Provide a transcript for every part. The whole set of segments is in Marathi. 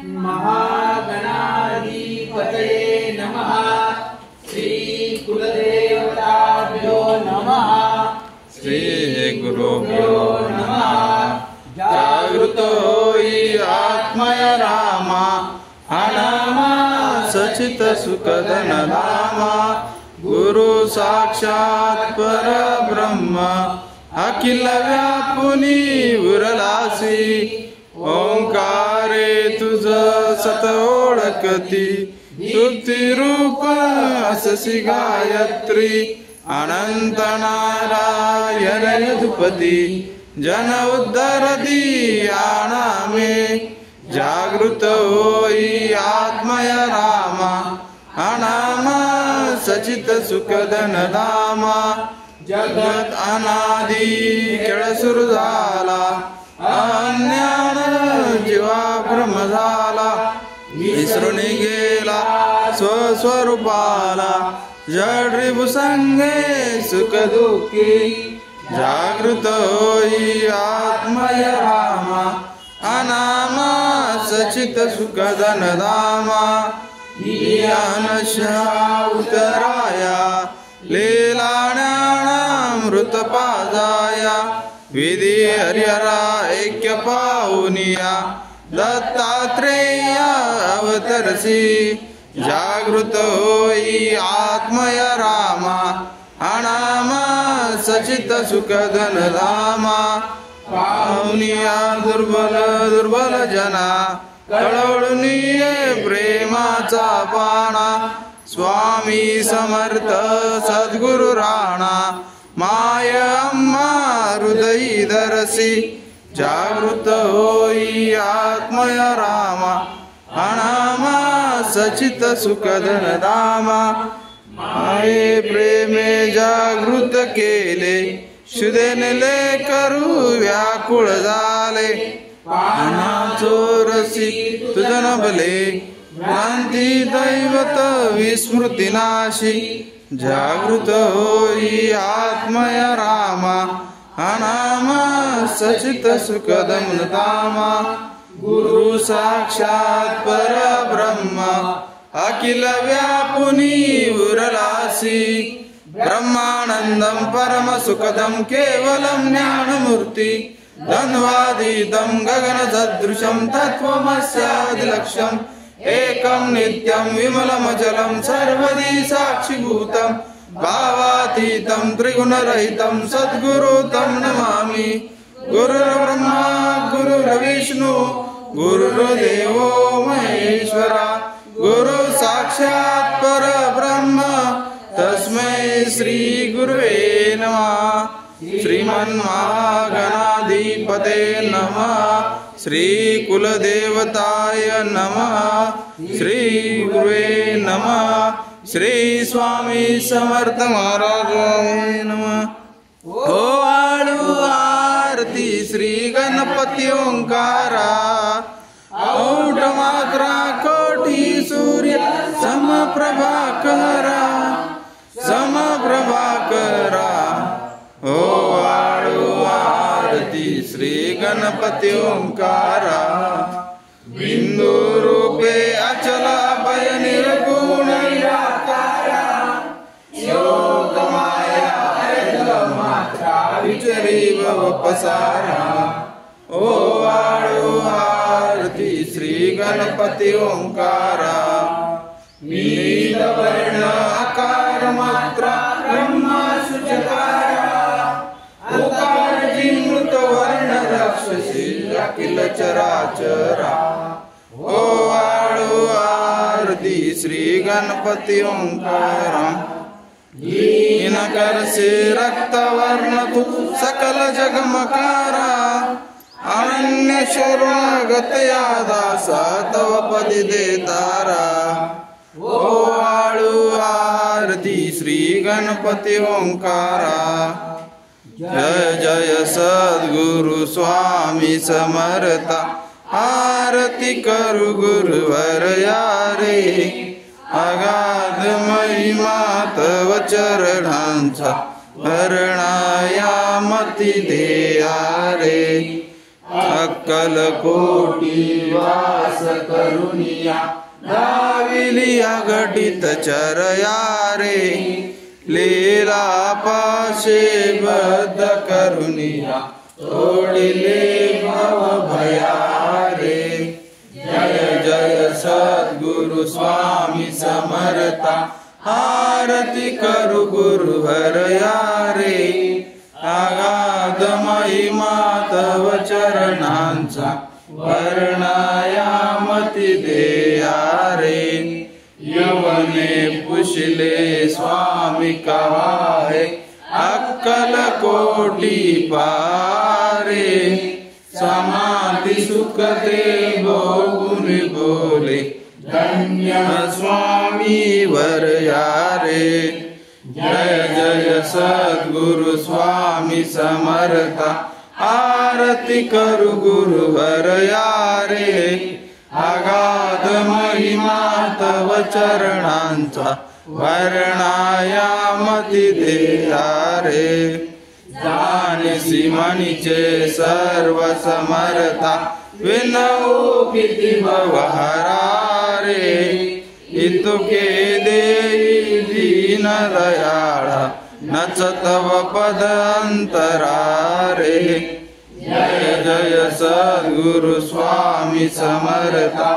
महागणाधिपतये नमः। श्री कुलदेवताभ्यो नमः। श्री गुरुभ्यो नमः। जागृतो हि आत्मय रामा अनामा सचित सुखदन धामा। गुरु साक्षात् परब्रह्म अखिल व्यापुनी उरलासी। ओंकारे तुझ सत ओळखती तुप्ती रूप अससी गायत्री। अनंत नारायण यदुपती जन उद्धरती आनामे। जागृत होई आत्मय रामा अनामा सचित सुखदन धामा। जगत अनादि खेळ सुरू झाला अज्ञान जीवा भ्रम झाला। विसरून गेला स्वस्वरूपाला जडरिबु संगे सुख दुःखी। जागृत होई आत्मय रामा अनामा सचित सुखदन धामा। ज्ञानशा उतराया लीला ज्ञानामृत पाजाया। विधी हरिहरा ऐक्य पाहुनिया दत्तात्रेय अवतरसी। जागृत होई आत्मय रामा अनामा सचित सुखदन धामा। पाहुनिया दुर्बल दुर्बल जना कळवळून प्रेमाचा पाणा। स्वामी समर्थ सद्गुरु राणा माय अम्मा हृदयी धरसी। जागृत होई आत्मय रामा अनामा सचित सुखदन धामा। माये प्रेमे जागृत केले शुदेने करू व्याकुळ झाले। पाना चोरसी तुझन भले भ्रांती दैवत विस्मृती नाशी। जागृत होई आत्मय रामा अनामा सचित सुखदन धामा। गुरु साक्षात् परब्रह्म अखिल व्यापुनी उरलासी। ब्रह्मानंदं परम सुखदं केवलं ज्ञानमूर्ति। द्वन्द्वातीतं गगन सदृशं तत्त्वमस्यादिलक्ष्यम्। एकं नित्यं विमलमचलं सर्वदी साक्षिभूतं। भावातीतं त्रिगुणरहितं सद्गुरु तं नमामि। गुरुर्ब्रह्मा गुरुर्विष्णु गुरुर्देवो महेश्वरा। गुरु साक्षात् परब्रह्म तस्मै श्री गुरुवे नमः। श्रीमन्महागणाधिपते नमः। श्री कुलदेवताय नमः। श्री गुरुवे नमः। श्री स्वामी समर्थ महाराजाय नमः। हो आळू आरती श्री गणपती ओंकारा। औढ मात्रा कोटी सूर्य समप्रभाकरा समप्रभाकरा। हो आळू आरती श्री गणपती ओंकारा। बिंदु रूपे अचल अभय निर्गुण निराकारा। योग माया अर्ध मात्रा विचरी भव पसारा। ओ आळू आरती श्री गणपती ओंकारा। नील वर्ण आकार मात्रा ब्रह्मा सुचकारा। ओकार जिमृत वर्ण राक्षसी अखिल चराचरा। ओ आळू आरती श्री गणपती ओंकारा। दीनकर से रक्त वर्ण तू सकल जगमकारा। अनन्य शरणागत या दासा तव पदी देतारा। ओ आळू आरती श्री गणपती ओंकारा। जय जय सद्गुरु स्वामी समर्था। आरती करू गुरुवर यारे। अगाध महिमा तव चरणांचा वर्णाया मती दे रे। अक्कलकोटी वास करुनिया दाविलिया घटित चरया रे लीला पाशे बद्ध करुनिया तोडिले भव भया रे जय जय सद्गुरु स्वामी समर्था आरती करू गुरु हरया रे अगाध महिमा तव चरणांचा वर्णायामती देया रे यवने पुषले स्वामी कहाय अक्कलकोटी पारे समाधि सुख दे भोगुनि बोले धन्य स्वामी वरया रे जय जय सद्गुरु स्वामी समर्था आरती करू गुरु हरया रे अगाध महिमा तव चरणांचा वर्णायामती देया रे जाणसी मनीचे सर्व समर्था विनवू किती भवहरा रे इतुके देई दीन दयाळा नच तव पद अंतरा रे जय जय सद्गुरु स्वामी समर्था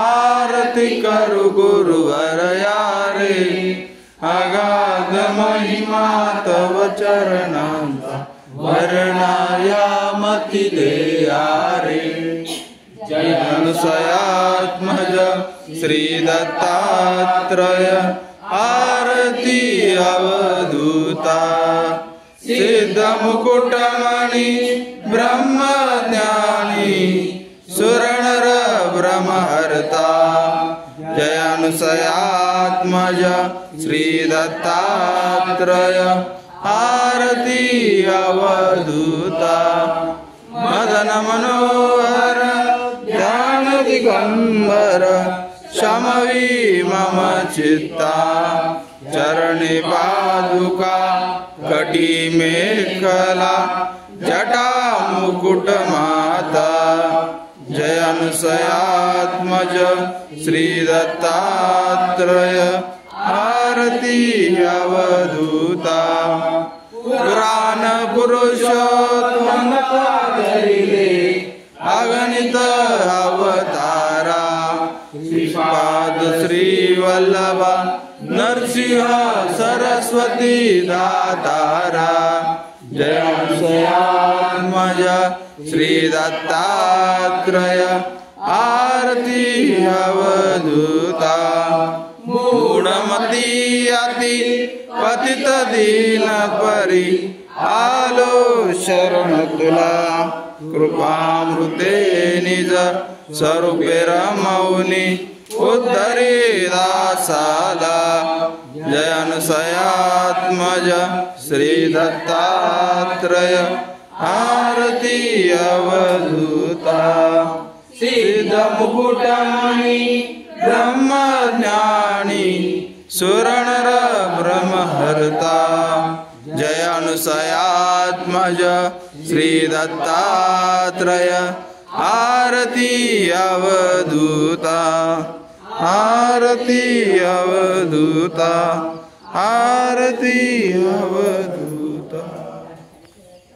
आरती करू गुरु हरया रे अगाध महिमा तव चरणांचा वर्णायामती देया रे जय अनुसयात्मज श्री दत्तात्रय आरती अवधूता सिद्ध मुकुटमणि ब्रह्मज्ञानी सुरणर ब्रह्महर्ता जय अनुसयात्मज श्री दत्तात्रय आरती अवधूता मदन मनोहर ध्यान दिगंबर शमवी मम चित्ता चरणे पादुका कटी मेखला जटा मुकुट माता जय अनुसयात्मज श्री दत्तात्रय आरती अवधूता पुराण पुरुषोत्तम धरिले अगणित अवतारा श्रीपाद श्री वल्लभा नरसिंह सरस्वती दातारा जय अनुसयात्मज श्री दत्तात्रय आरती अवधूता मूढमती अति पतित दीन परी आलो शरण तुला कृपामृते निज स्वरूपे रमौनी उद्धरे दासाला जय अनुसयात्मज श्री दत्तात्रय आरती अवधूता सिद्ध मुकुटमणि ब्रह्मज्ञानी सुरणर ब्रह्महर्ता जय अनुसयात्मज श्री दत्तात्रय आरती अवधूता आरती अवधूता आरती अवधूता।